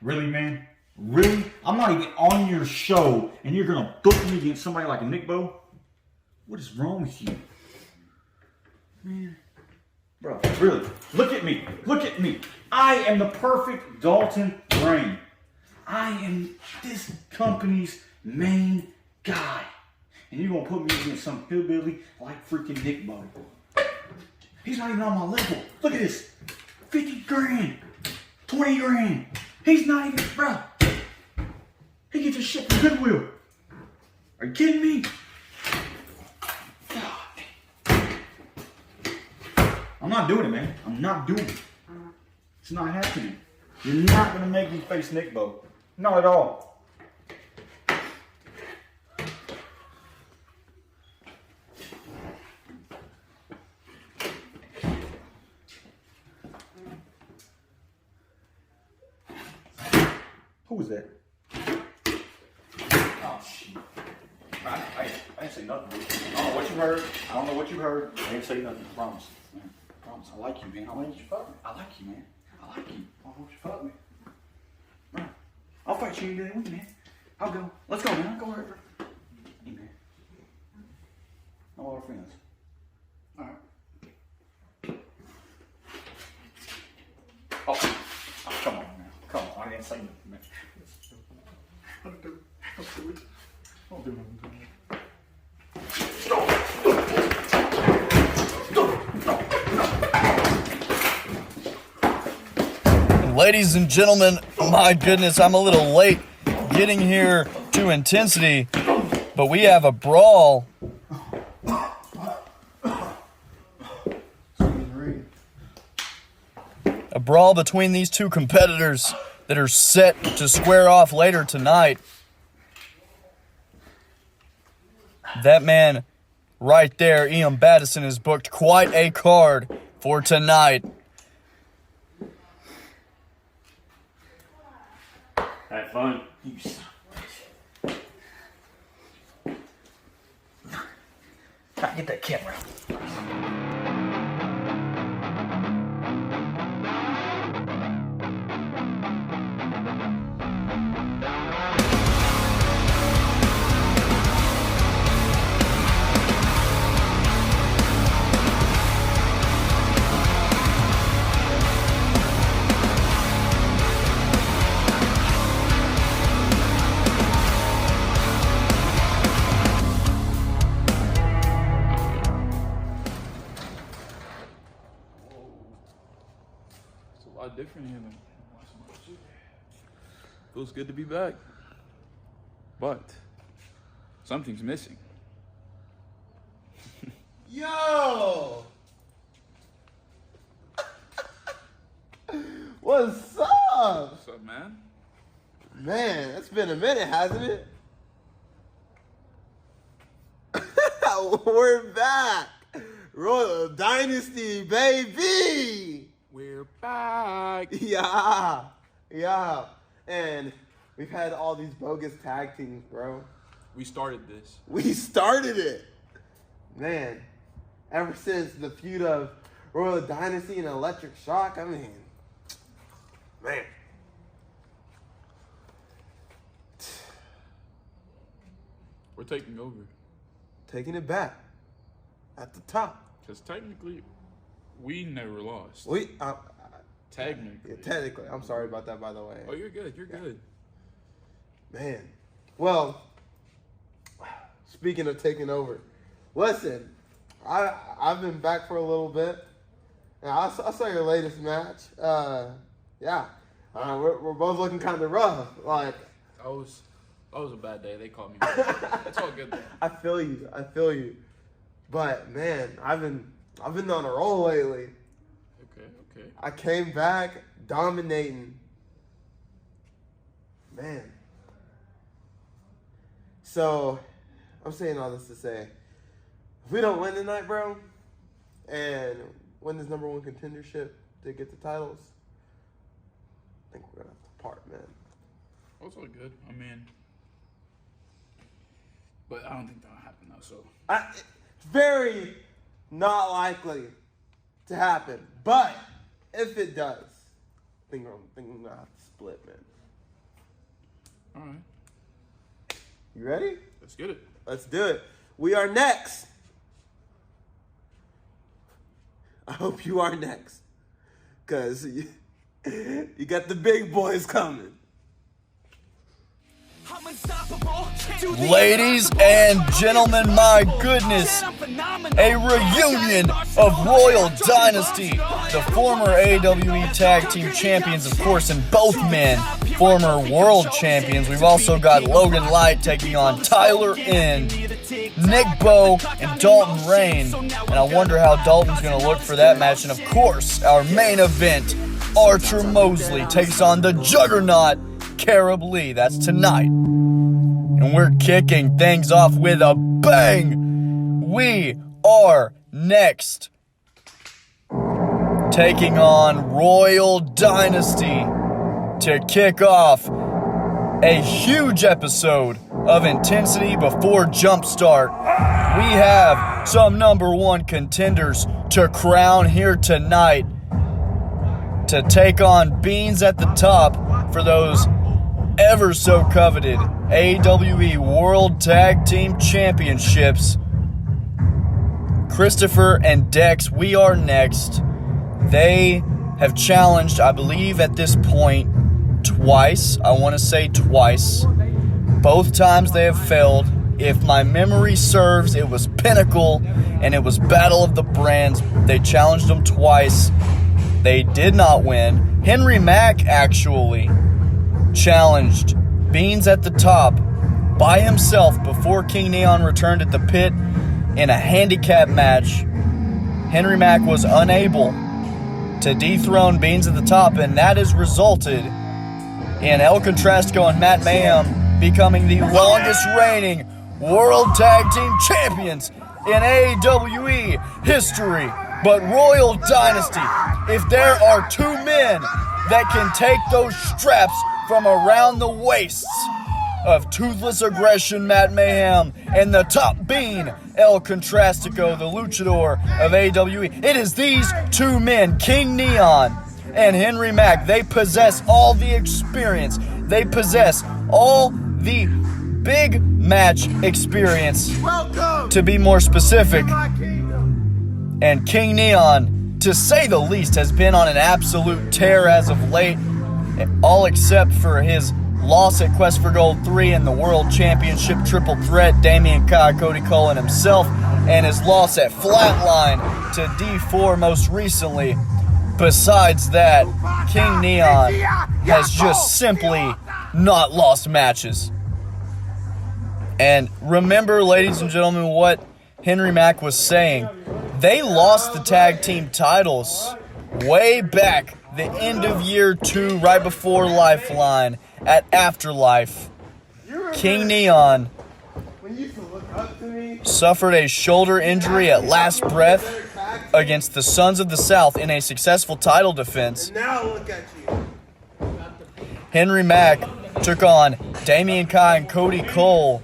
Really, man? Really? I'm not even on your show, and you're gonna book me against somebody like a Nickbo? What is wrong with you? Man. Bro, really? Look at me. Look at me. I am the perfect Dalton Rainn. I am this company's main guy. And you're gonna put me against some hillbilly like freaking Nickbo. He's not even on my level. Look at this. 50 grand. 20 grand. He's not even, bro. He gets his shit from Goodwill. Are you kidding me? I'm not doing it, man. I'm not doing it. It's not happening. You're not gonna make me face Nickbo. Not at all. Who was that? Oh, shit. I didn't say nothing. I don't know what you heard. I don't know what you heard. I didn't say nothing. I promise. Man, I promise. I like you, man. I want you to fuck me. I like you, man. I like you. I want you to fuck me. Bro, I'll fight you any day with you, man. I'll go. Let's go, man. I'll go wherever. Hey, man. I'm all our friends. All right. Oh, come on, man. Come on. I didn't say nothing, man. Don't do it. Don't do it. Don't do it. Ladies and gentlemen, my goodness, I'm a little late getting here to Intensity, but we have a brawl. A brawl between these two competitors that are set to square off later tonight. That man right there, Ian Badasson, has booked quite a card for tonight. Have fun. You son of a bitch. Get that camera out. Different here than feels good to be back, but something's missing. Yo! What's up? What's up, man? Man, it's been a minute, hasn't it? We're back! Royal Dynasty, baby! We're back. Yeah. And we've had all these bogus tag teams, bro. We started this. We started it. Man, ever since the feud of Royal Dynasty and Electric Shock, I mean, man. We're taking over. Taking it back. At the top. Because technically, we never lost. Technically. Yeah, technically. I'm sorry about that, by the way. Oh, you're good. You're good. Man. Well, speaking of taking over, listen, I've been back for a little bit. And I saw your latest match. Yeah. We're both looking kind of rough. Like, That was a bad day. They called me. It's all good though. I feel you. But man, I've been on a roll lately. Okay. I came back dominating. Man. So, I'm saying all this to say, if we don't win tonight, bro, and win this #1 contendership to get the titles, I think we're gonna have to part, man. It's all good. I mean, but I don't think that'll happen though. So It's very not likely to happen, but if it does, I think we're gonna have to split, man. All right. You ready? Let's get it. Let's do it. We are next. I hope you are next. Because you got the big boys coming. Ladies and gentlemen, my goodness, a reunion of Royal Dynasty, the former AWE Tag Team Champions, of course, and both men, former World Champions. We've also got Logan Light taking on Tyler End, Nickbo, and Dalton Rainn, and I wonder how Dalton's going to look for that match. And of course, our main event, Archer Moseley takes on the Juggernaut, Kerub Lee. That's tonight. And we're kicking things off with a bang. We are next taking on Royal Dynasty to kick off a huge episode of intensity before Jumpstart. We have some number one contenders to crown here tonight to take on Beans at the top for those ever so coveted AWE World Tag Team Championships. Christopher and Dex, we are next. They have challenged, I believe at this point, twice. I want to say twice. Both times they have failed. If my memory serves, it was Pinnacle and it was Battle of the Brands. They challenged them twice. They did not win. Henry Mack actually challenged Beans at the top by himself before King Neon returned at the pit in a handicap match. Henry Mack was unable to dethrone Beans at the top, and that has resulted in El Contrastico and Matt Mayhem becoming the longest reigning World Tag Team Champions in AWE history. But Royal Dynasty, if there are two men that can take those straps from around the waists of Toothless Aggression Matt Mayhem and the top bean El Contrastico, the luchador of AWE, it is these two men, King Neon and Henry Mack. They possess all the experience. They possess all the big match experience, to be more specific. And King Neon, to say the least, has been on an absolute tear as of late, all except for his loss at Quest for Gold 3 and the World Championship Triple Threat, Damian Kai, Cody Cole, and himself, and his loss at Flatline to D4 most recently. Besides that, King Neon has just simply not lost matches. And remember, ladies and gentlemen, what Henry Mack was saying. They lost the tag team titles way back the end of year 2, right before Lifeline at Afterlife. King Neon suffered a shoulder injury at last breath against the Sons of the South in a successful title defense. Now look at you. Henry Mack took on Damian Kai and Cody Cole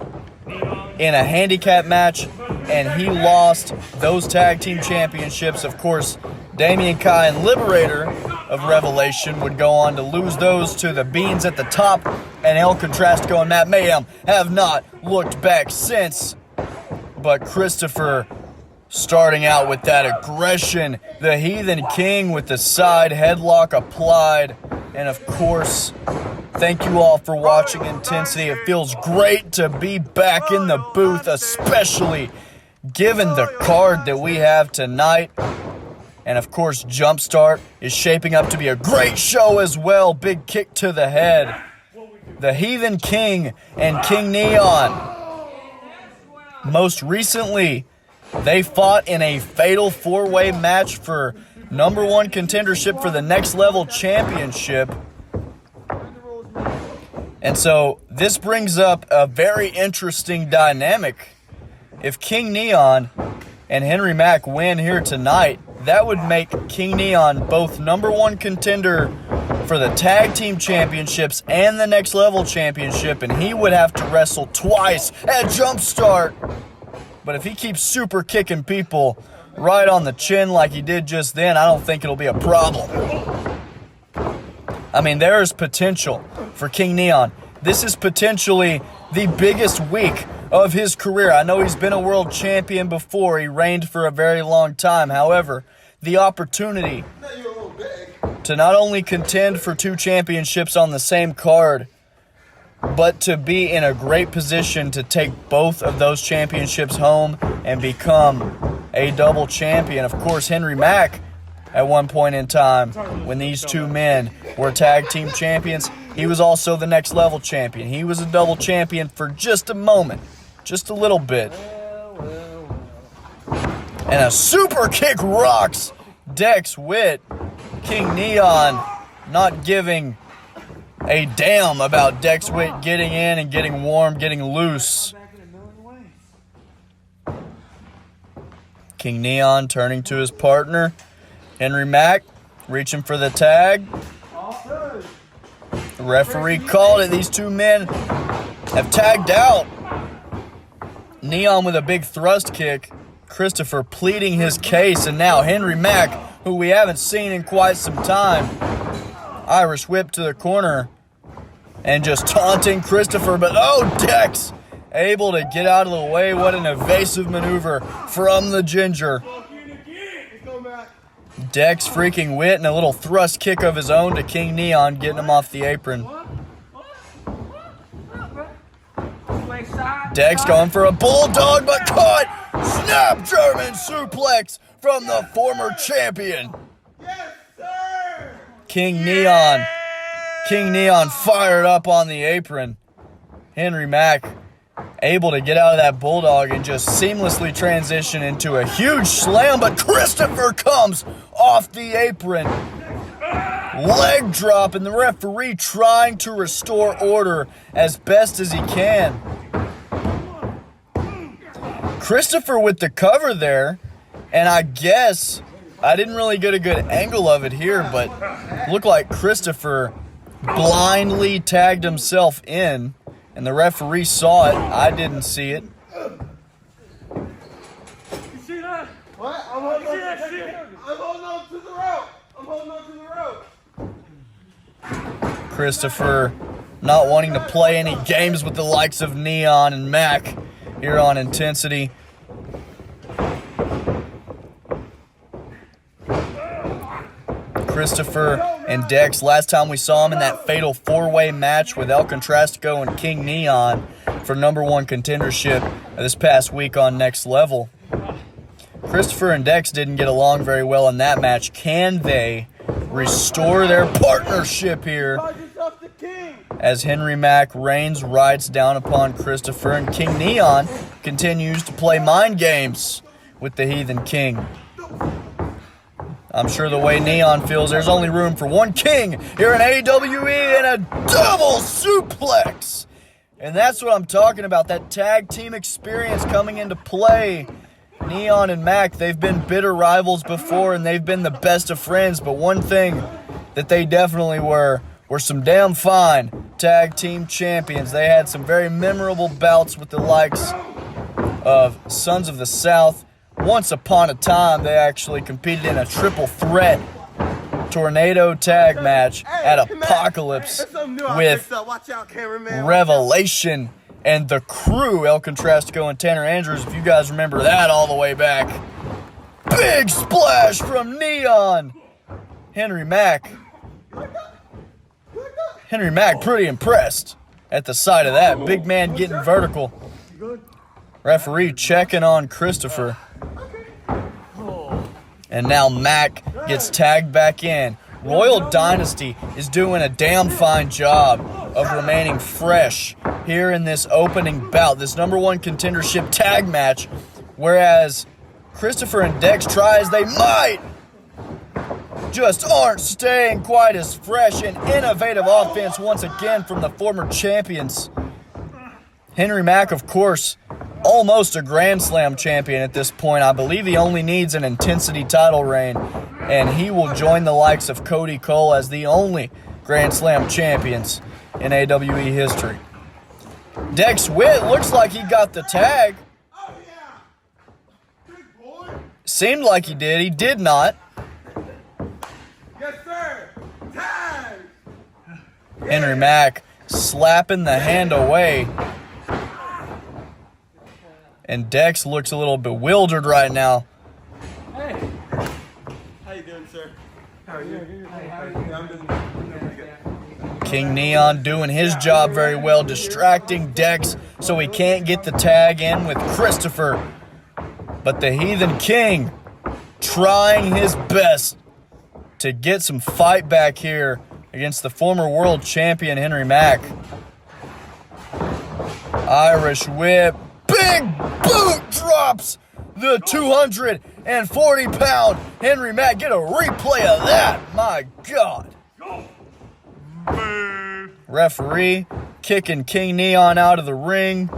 in a handicap match, and he lost those tag team championships. Of course, Damian Kai and Liberator of Revelation would go on to lose those to the Beans at the top, and El Contrastico and Matt Mayhem have not looked back since. But Christopher starting out with that aggression, the Heathen King with the side headlock applied, and of course, thank you all for watching Intensity. It feels great to be back in the booth, especially given the card that we have tonight. And of course, Jumpstart is shaping up to be a great show as well. Big kick to the head. The Heathen King and King Neon. Most recently, they fought in a fatal 4-way match for number 1 contendership for the Next Level Championship. And so this brings up a very interesting dynamic. If King Neon and Henry Mack win here tonight, that would make King Neon both number 1 contender for the Tag Team Championships and the Next Level Championship, and he would have to wrestle twice at Jumpstart. But if he keeps super kicking people right on the chin like he did just then, I don't think it'll be a problem. I mean, there is potential for King Neon this is potentially the biggest week of his career. I know he's been a world champion before. He reigned for a very long time. However, the opportunity to not only contend for 2 championships on the same card, but to be in a great position to take both of those championships home and become a double champion. Of course, Henry Mack, at one point in time, when these 2 men were tag team champions, he was also the next level champion. He was a double champion for just a moment, just a little bit. And a super kick rocks Dex Witt. King Neon not giving a damn about Dex Witt getting in and getting warm, getting loose. King Neon turning to his partner, Henry Mack, reaching for the tag. The referee called it. These 2 men have tagged out. Neon with a big thrust kick. Christopher pleading his case, and now Henry Mack, who we haven't seen in quite some time. Irish whip to the corner and just taunting Christopher, but oh, Dex able to get out of the way. What an evasive maneuver from the Ginger. Dex freaking Witt and a little thrust kick of his own to King Neon, getting him off the apron. Dex going for a bulldog, but caught. Snap German suplex from the former champion. Yes, sir! King Neon fired up on the apron. Henry Mack able to get out of that bulldog and just seamlessly transition into a huge slam, but Christopher comes off the apron. Leg drop, and the referee trying to restore order as best as he can. Christopher with the cover there, and I guess I didn't really get a good angle of it here, but looked like Christopher blindly tagged himself in, and the referee saw it. I didn't see it. You see that? What? I'm holding on to the rope. I'm holding on to the rope. Christopher not wanting to play any games with the likes of Neon and Mac here on Intensity. Christopher and Dex, last time we saw him in that fatal 4-way match with El Contrastico and King Neon for #1 contendership this past week on Next Level. Christopher and Dex didn't get along very well in that match. Can they restore their partnership here as Henry Mack reigns, rides down upon Christopher, and King Neon continues to play mind games with the Heathen King? I'm sure the way Neon feels, there's only room for one king here in AWE, and a double suplex. And that's what I'm talking about, that tag team experience coming into play. Neon and Mac, they've been bitter rivals before, and they've been the best of friends, but one thing that they definitely were some damn fine tag team champions. They had some very memorable bouts with the likes of Sons of the South. Once upon a time, they actually competed in a triple threat tornado tag match at Apocalypse with Revelation and the Crew, El Contrastico and Tanner Andrews, if you guys remember that all the way back. Big splash from Neon. Henry Mack pretty impressed at the sight of that. Big man getting vertical. Referee checking on Christopher. And now Mac gets tagged back in. Royal Dynasty is doing a damn fine job of remaining fresh here in this opening bout, this #1 contendership tag match, whereas Christopher and Dex, try as they might, just aren't staying quite as fresh. And innovative offense once again from the former champions. Henry Mack, of course, almost a Grand Slam champion at this point. I believe he only needs an Intensity title reign, and he will join the likes of Cody Cole as the only Grand Slam champions in AWE history. Dex Witt looks like he got the tag. Seemed like he did. He did not. Yes, sir. Tag. Henry Mack slapping the hand away. And Dex looks a little bewildered right now. Hey. How you doing, sir? How are you? I'm doing pretty good. King Neon doing his job very well, distracting Dex so he can't get the tag in with Christopher. But the Heathen King trying his best to get some fight back here against the former world champion Henry Mack. Irish whip. Big boot drops the 240-pound Henry Mack. Get a replay of that. My God. Referee kicking King Neon out of the ring.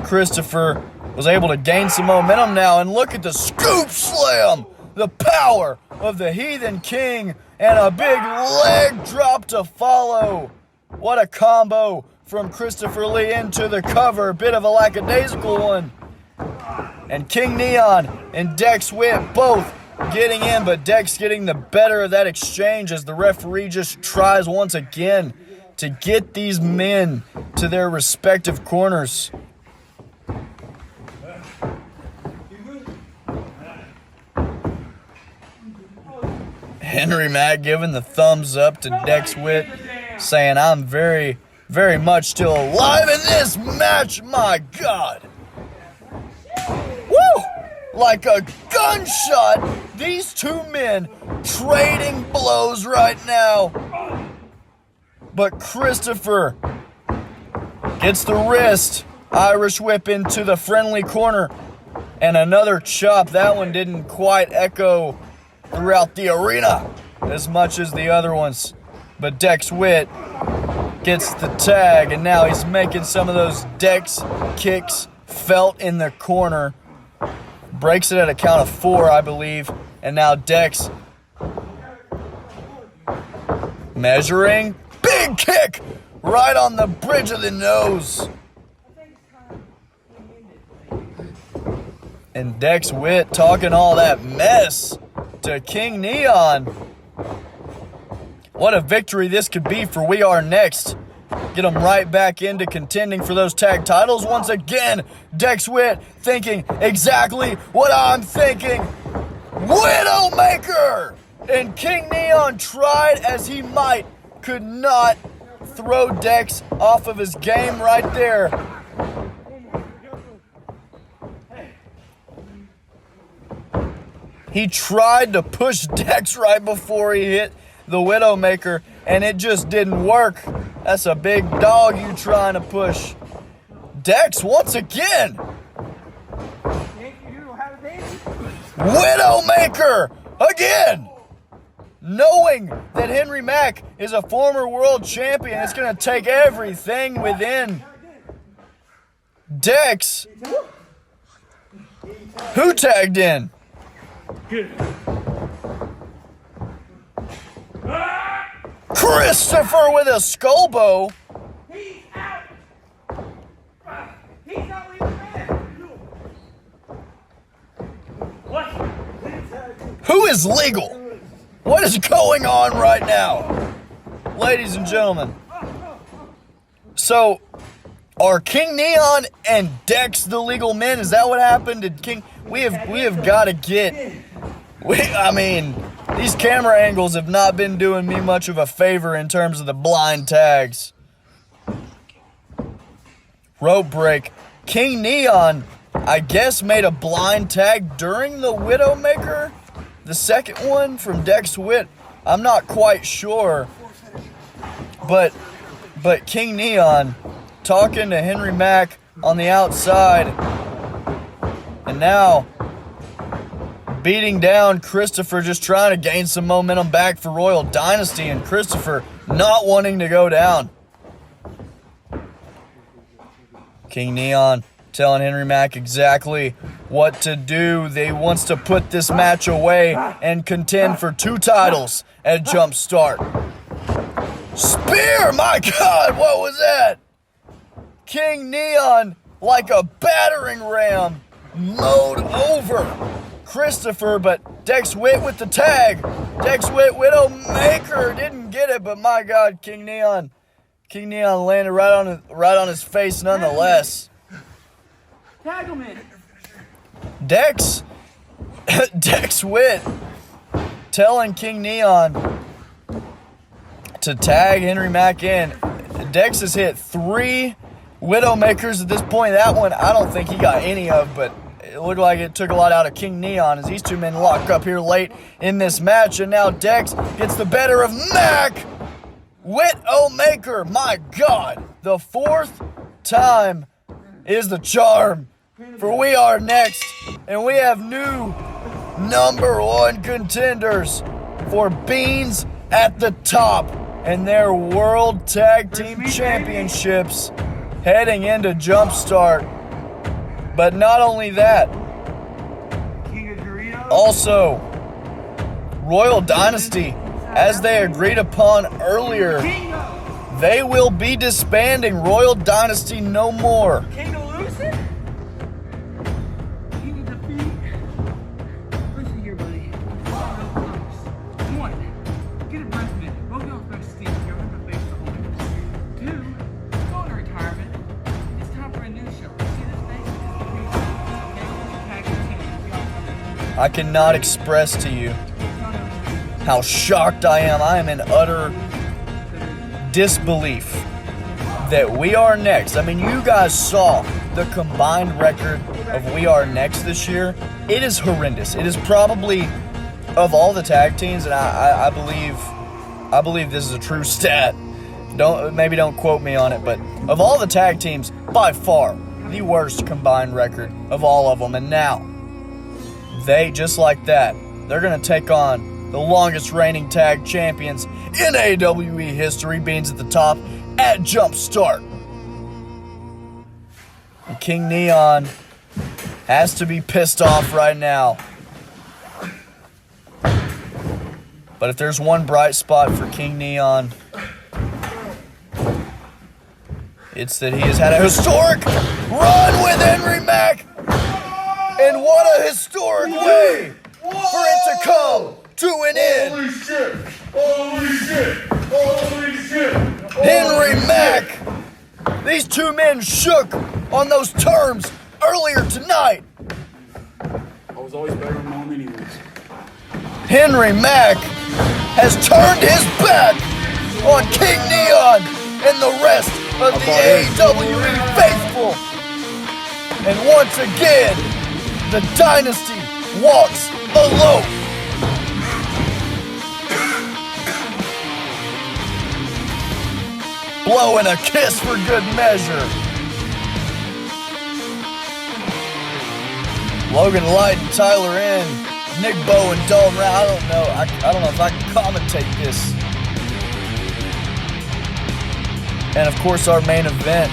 Christopher was able to gain some momentum now. And look at the scoop slam. The power of the Heathen King. And a big leg drop to follow. What a combo from Christopher Lee into the cover. Bit of a lackadaisical one. And King Neon and Dex Witt both getting in, but Dex getting the better of that exchange as the referee just tries once again to get these men to their respective corners. Henry Mack giving the thumbs up to Dex Witt, saying, I'm very much still alive in this match, my God. Woo! Like a gunshot, these two men trading blows right now. But Christopher gets the wrist, Irish whip into the friendly corner, and another chop. That one didn't quite echo throughout the arena as much as the other ones. But Dex Witt gets the tag, and now he's making some of those Dex kicks felt in the corner. Breaks it at a count of 4, I believe. And now Dex measuring. Big kick right on the bridge of the nose. And Dex Witt talking all that mess to King Neon. What a victory this could be for We Are Next. Get them right back into contending for those tag titles once again. Dex Witt thinking exactly what I'm thinking. Widowmaker! And King Neon tried as he might, could not throw Dex off of his game right there. He tried to push Dex right before he hit the Widowmaker, and it just didn't work. That's a big dog you trying to push. Dex once again. Widowmaker again. Knowing that Henry Mack is a former world champion, it's going to take everything within Dex. Who tagged in? Christopher with a skull bow. He's out. He's not leaving man. What? Who is legal? What is going on right now? Ladies and gentlemen. So, are King Neon and Dex the legal men? Is that what happened? Did King... We have got to get... These camera angles have not been doing me much of a favor in terms of the blind tags. Rope break. King Neon, I guess, made a blind tag during the Widowmaker. The second one from Dex Witt, I'm not quite sure. But King Neon talking to Henry Mack on the outside. And now beating down Christopher, just trying to gain some momentum back for Royal Dynasty, and Christopher not wanting to go down. King Neon telling Henry Mack exactly what to do. They wants to put this match away and contend for 2 titles at Jumpstart. Spear! My God, what was that? King Neon, like a battering ram, mowed over Christopher, but Dex Witt with the tag. Dex Witt, Widowmaker, didn't get it, but my God, King Neon King Neon landed right on his face nonetheless. Tag him in. Dex Witt telling King Neon to tag Henry Mack in. Dex has hit 3 Widowmakers at this point. That one I don't think he got any of, but it looked like it took a lot out of King Neon as these two men lock up here late in this match. And now Dex gets the better of Mack. Widowmaker, my God. The 4th time is the charm. For we are next, and we have new #1 contenders for Beans at the Top and their World Tag Team Championships heading into Jumpstart. But not only that, also Royal Dynasty, as they agreed upon earlier, they will be disbanding. Royal Dynasty no more. King of Lucid? King of Defeat? Listen here, buddy. One, get a breath minute. Go get back to Steve. You're going to face the holders. 2, go into retirement. It's time for a new show. See this face? I cannot express to you how shocked I am. I am in utter disbelief that We Are Next. I mean, you guys saw the combined record of We Are Next this year. It is horrendous. It is probably, of all the tag teams, and I believe this is a true stat. Maybe don't quote me on it, but of all the tag teams, by far the worst combined record of all of them. And now they, just like that, they're gonna take on the longest reigning tag champions in AWE history, Beans at the Top, at Jumpstart. And King Neon has to be pissed off right now. But if there's one bright spot for King Neon, it's that he has had a historic run with Henry Mack. And what a historic way for it to come to an end. Holy shit! Holy shit! Holy shit! Henry Mack. These two men shook on those terms earlier tonight. I was always better than mom anyways. Henry Mack has turned his back on King Neon and the rest of the AWE faithful. And once again, the Dynasty walks alone. Blowing a kiss for good measure. Logan Light and Tyler in. Nickbo and Dalton. I don't know. I don't know if I can commentate this. And of course, our main event.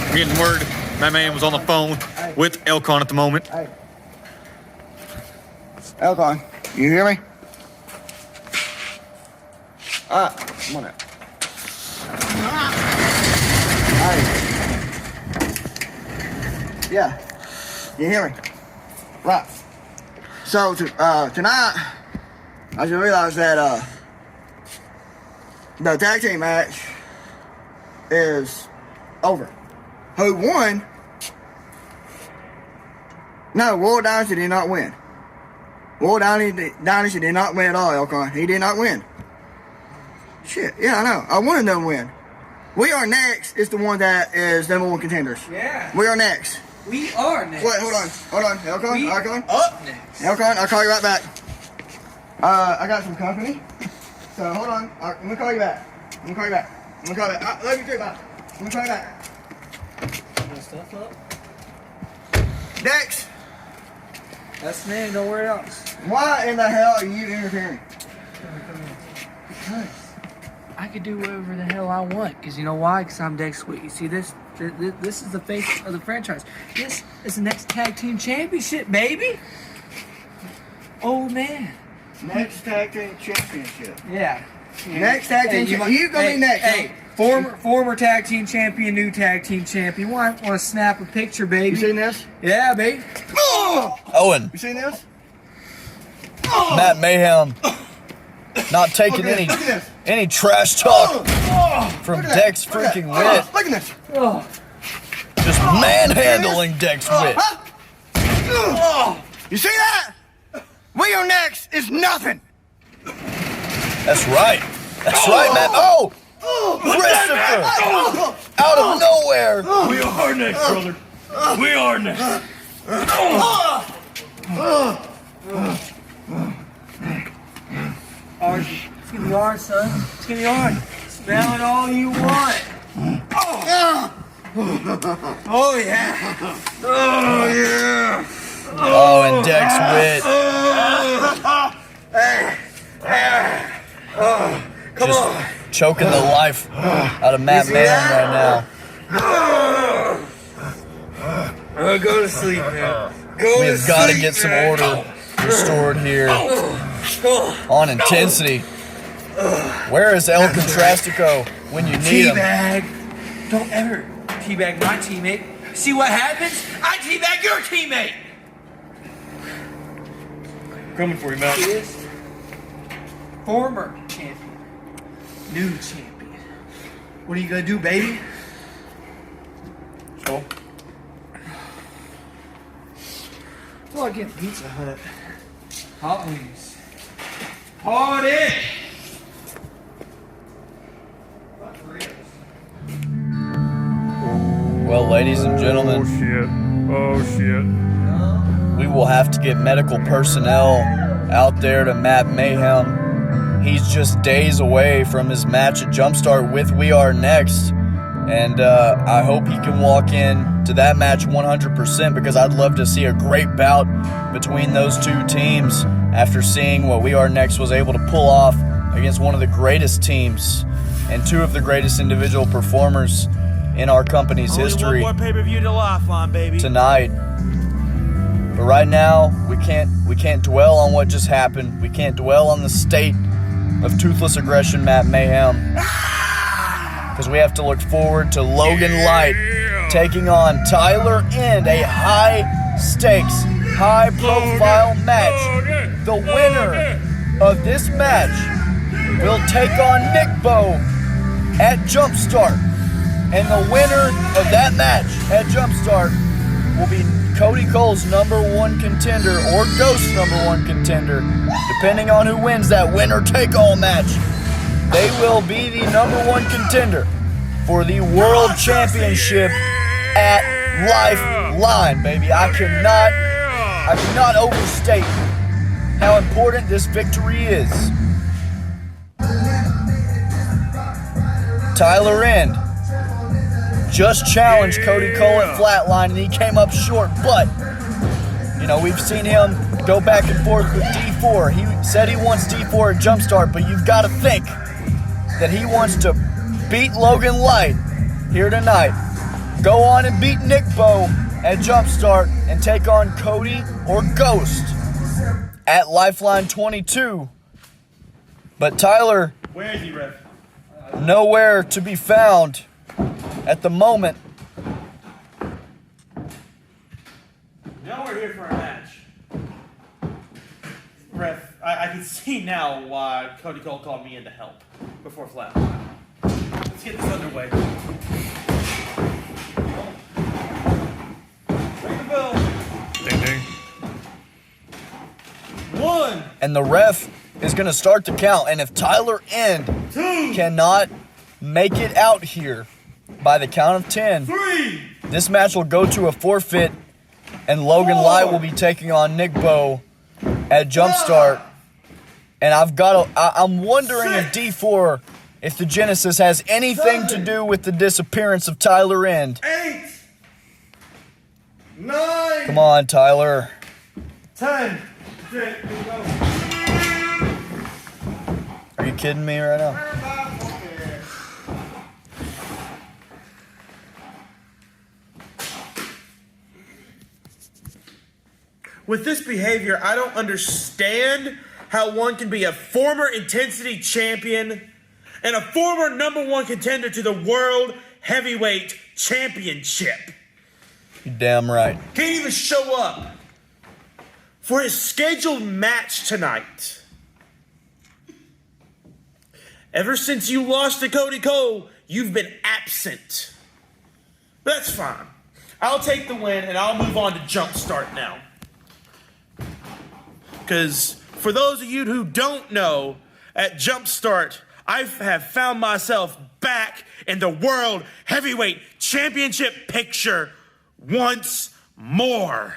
I'm getting word my man was on the phone with Elcon at the moment. Elcon, you hear me? Come on out. Hey. Yeah, you hear me? Right. So, tonight, I just realized that, the tag team match is over. Who won? No, World Dynasty did not win. World Dynasty did not win at all, Elcon. He did not win. Shit, yeah, I know. I wanted them to win. We Are Next is the one that is #1 contenders. Yeah. We Are Next. We are next. Wait, hold on. Elcon, Up next. Elcon, I'll call you right back. I got some company. So, hold on. I'm gonna call you back. I love you too, bye. I'm gonna call you back. Stuff up. Dex, That's me. Don't worry about it. why in the hell are you interfering? Because I could do whatever the hell I want. Because you know why? Because I'm Dex Sweet. You see this? This is the face of the franchise. This is the next tag team championship, baby. Oh man. Next tag team championship. Yeah. Next tag team championship. You gonna be next. Hey, former tag team champion, new tag team champion. Want to snap a picture, baby? You seen this? Yeah, baby. Oh! Owen. You seen this? Matt Mayhem not taking any trash talk from Dex freaking Witt. Look at this. Just manhandling Dex Witt. You see that? We are next is nothing. That's right. That's right, Matt. Oh! Christopher! Out of nowhere! We are next, brother. We are next. Ours. It's gonna be ours, son. It's gonna be ours. Smell it all you want. Oh yeah. Oh yeah. Oh, and Dex Witt. Just choking the life out of Matt Mayhem right now. Go to sleep, man. We have got to get some order restored here on intensity. Where is El Contrastico when you need him? Teabag. Don't ever teabag my teammate. See what happens? I teabag your teammate. Coming for you, Matt. He is former champion, new champion. What are you gonna do, baby? So, Well, I get Pizza Hut. Hot wings. Party! Well, ladies and gentlemen, oh shit. we will have to get medical personnel out there to Matt Mayhem. He's just days away from his match at Jumpstart with We Are Next. And I hope he can walk in to that match 100% because I'd love to see a great bout between those two teams after seeing what We Are Next was able to pull off against one of the greatest teams and two of the greatest individual performers in our company's history One more pay-per-view to Lifeline, baby. tonight. But right now, we can't dwell on what just happened. We can't dwell on the state of toothless aggression, Matt Mayhem. Because we have to look forward to Logan Light taking on Tyler End, a high-stakes, high-profile match. The winner of this match will take on Nickbo at Jumpstart. And the winner of that match at Jumpstart will be Cody Cole's #1 contender or Ghost's #1 contender, depending on who wins that winner-take-all match. They will be the #1 contender for the World Championship at Lifeline, baby. I cannot overstate how important this victory is. Tyler End just challenged Cody Cole at Flatline and he came up short, but we've seen him go back and forth with D4. He said he wants D4 at Jumpstart, but you've got to think that he wants to beat Logan Light here tonight. Go on and beat Nickbo at Jumpstart and take on Cody or Ghost at Lifeline 22. But Tyler, Where is he, Ref? nowhere to be found at the moment. Now we're here for a match. Ref, I can see now why Cody Cole called me in to help before flat. Let's get this underway. Ring the bell. Ding ding. 1, And the ref is going to start the count. And if Tyler End 2, cannot make it out here by the count of 10, 3. this match will go to a forfeit and Logan Light will be taking on Nickbo at Jumpstart. And I'm wondering if D4, if the Genesis has anything to do with the disappearance of Tyler End. 8, 9. Come on, Tyler. 10. Here we go. Are you kidding me right now? With this behavior, I don't understand how one can be a former Intensity champion and a former #1 contender to the World Heavyweight Championship. You're damn right. Can't even show up for his scheduled match tonight. Ever since you lost to Cody Cole, you've been absent. But that's fine. I'll take the win and I'll move on to Jumpstart now. Because for those of you who don't know, at Jumpstart, I have found myself back in the World Heavyweight Championship picture once more.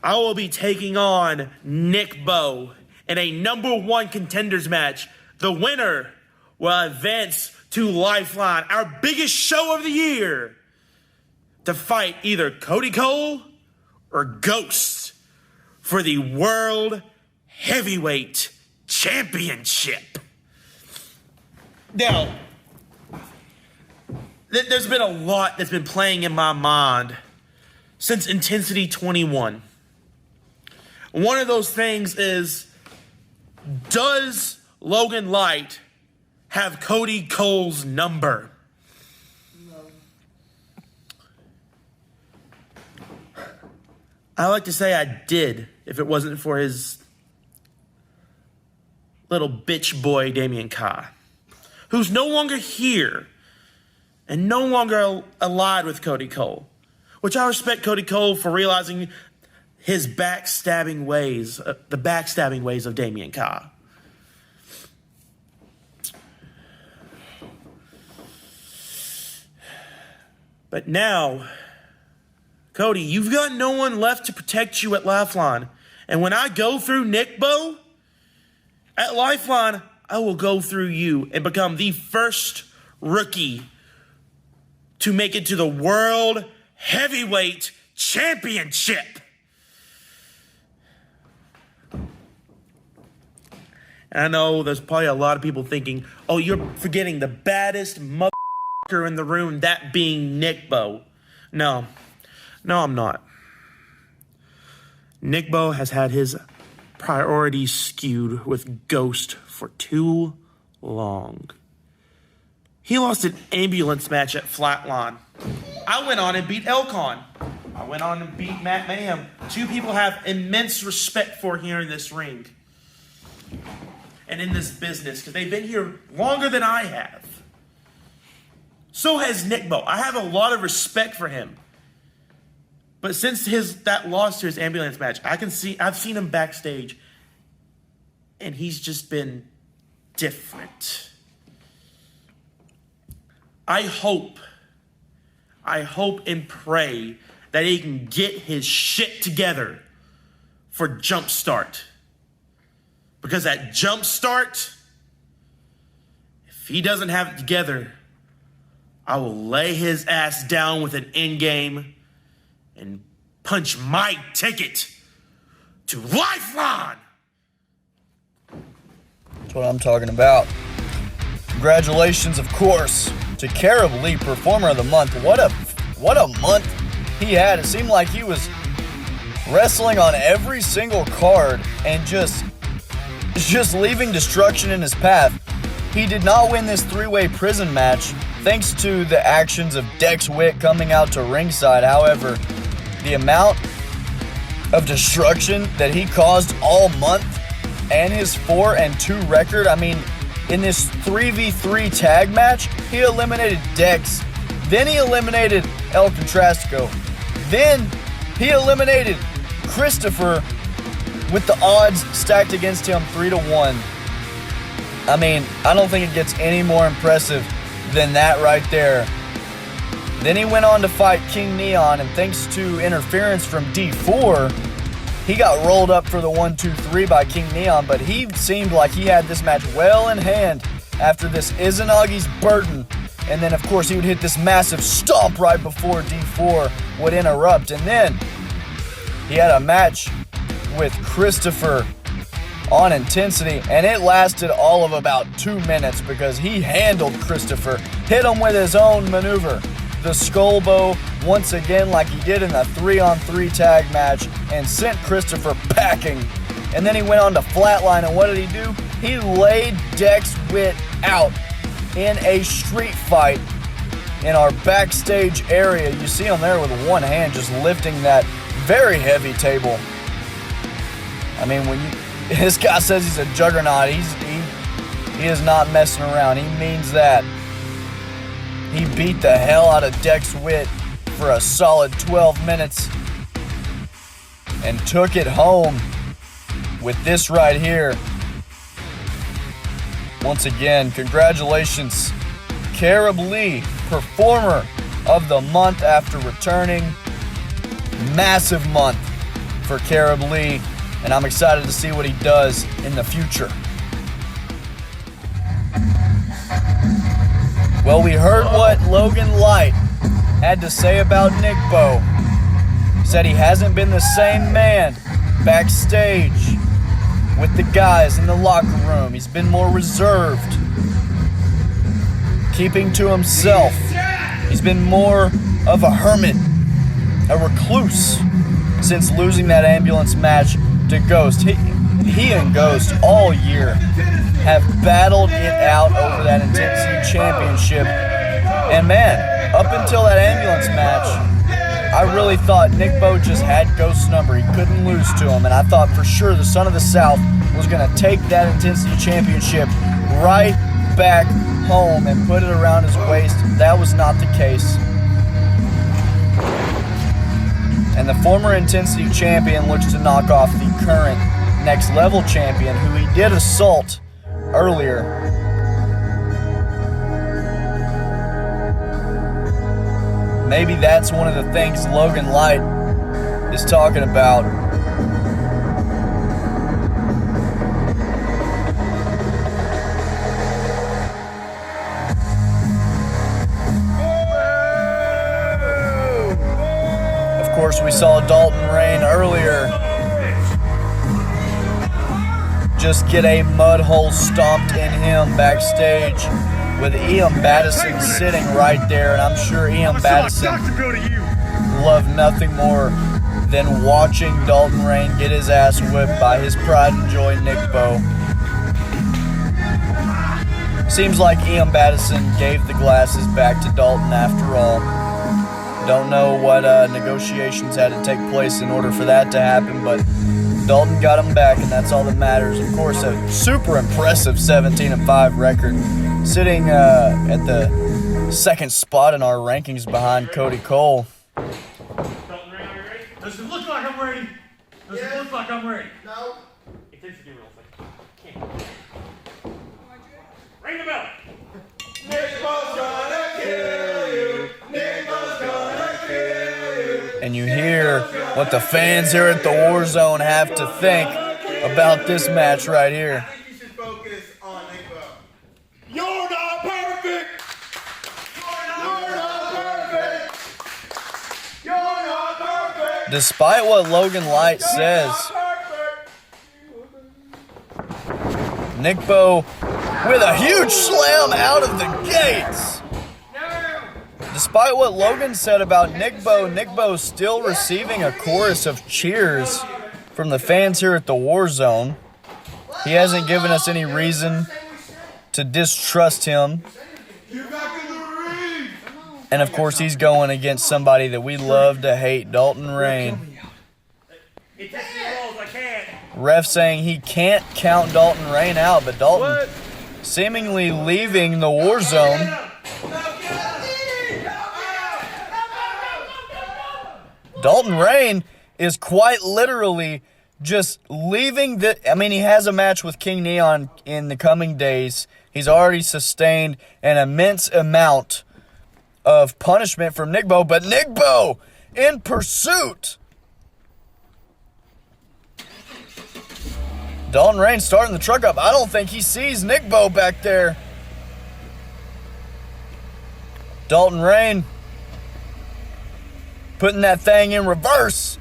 I will be taking on Nickbo in a #1 contenders match. The winner will advance to Lifeline, our biggest show of the year, to fight either Cody Cole or Ghost for the World Heavyweight Championship. Now, there's been a lot that's been playing in my mind since Intensity 21. One of those things is, does Logan Light have Cody Cole's number? No. I like to say I did, if it wasn't for his little bitch boy, Damian Kai, who's no longer here and no longer allied with Cody Cole, which I respect Cody Cole for realizing his backstabbing ways, the backstabbing ways of Damian Kai. But now, Cody, you've got no one left to protect you at Lifeline. And when I go through Nickbo at Lifeline, I will go through you and become the first rookie to make it to the World Heavyweight Championship. And I know there's probably a lot of people thinking, oh, you're forgetting the baddest motherfucker in the room, that being Nickbo. No, I'm not. Nickbo has had his priorities skewed with Ghost for too long. He lost an ambulance match at Flatline. I went on and beat Elcon. I went on and beat Matt Mayhem. Two people I have immense respect for here in this ring and in this business, because they've been here longer than I have. So has Nickbo. I have a lot of respect for him. But since that loss to his ambulance match, I've seen him backstage, and he's just been different. I hope and pray that he can get his shit together for Jumpstart. Because at Jumpstart, if he doesn't have it together, I will lay his ass down with an endgame and punch my ticket to Lifeline. That's what I'm talking about. Congratulations, of course, to Kerub Lee, Performer of the Month. What a month he had. It seemed like he was wrestling on every single card and just leaving destruction in his path. He did not win this three-way prison match thanks to the actions of Dex Witt coming out to ringside. However, the amount of destruction that he caused all month and his 4-2 record, I mean, in this 3v3 tag match, he eliminated Dex. Then he eliminated El Contrastico. Then he eliminated Christopher with the odds stacked against him 3-1. I mean, I don't think it gets any more impressive than that right there. Then he went on to fight King Neon, and thanks to interference from D4, he got rolled up for the 1-2-3 by King Neon, but he seemed like he had this match well in hand after this Izanagi's burden. And then, of course, he would hit this massive stomp right before D4 would interrupt. And then he had a match with Christopher on Intensity, and it lasted all of about 2 minutes because he handled Christopher, hit him with his own maneuver, the skull bow, once again like he did in the 3-on-3 tag match, and sent Christopher packing. And then he went on to Flatline, and what did he do? He laid Dex Witt out in a street fight in our backstage area. You see him there with one hand just lifting that very heavy table. I mean, when this guy says he's a juggernaut, he is not messing around. He means that. He beat the hell out of Dex Witt for a solid 12 minutes and took it home with this right here. Once again, congratulations, Kerub Lee, Performer of the Month after returning. Massive month for Kerub Lee, and I'm excited to see what he does in the future. Well, we heard what Logan Light had to say about Nickbo. Said he hasn't been the same man backstage with the guys in the locker room. He's been more reserved, keeping to himself. He's been more of a hermit, a recluse, since losing that ambulance match to Ghost. He and Ghost all year have battled it out over that Intensity Championship. And man, up until that ambulance match, I really thought Nickbo just had Ghost's number. He couldn't lose to him. And I thought for sure the Son of the South was going to take that Intensity Championship right back home and put it around his waist. That was not the case. And the former Intensity Champion looks to knock off the current Next Level Champion, who he did assault earlier. Maybe that's one of the things Logan Light is talking about. Of course, we saw Dalton Rainn earlier just get a mud hole stomped in him backstage with Ian Badasson sitting right there, and I'm sure Ian Badasson loved nothing more than watching Dalton Rainn get his ass whipped by his pride and joy Nickbo. Seems like Ian Badasson gave the glasses back to Dalton after all. Don't know what negotiations had to take place in order for that to happen, but Dalton got him back, and that's all that matters. Of course, a super impressive 17-5 record, sitting at the second spot in our rankings behind Cody Cole. Does it look like I'm ready? Does it look like I'm ready? No. Intensity real quick. Ring the bell. Nickbo's gonna kill you. Nickbo's gonna kill you. And you hear what the fans here at the War Zone have to think about this match right here. I think you should focus on Nickbo. You're not perfect. You're not perfect. You're not perfect. Despite what Logan Light says, Nickbo with a huge slam out of the gates. Despite what Logan said about Nickbo, Nickbo's still receiving a chorus of cheers from the fans here at the War Zone. He hasn't given us any reason to distrust him. And of course, he's going against somebody that we love to hate, Dalton Rainn. Ref saying he can't count Dalton Rainn out, but Dalton seemingly leaving the War Zone. Dalton Rainn is quite literally just leaving the... I mean, he has a match with King Neon in the coming days. He's already sustained an immense amount of punishment from Nickbo, but Nickbo in pursuit. Dalton Rainn starting the truck up. I don't think he sees Nickbo back there. Dalton Rainn putting that thing in reverse.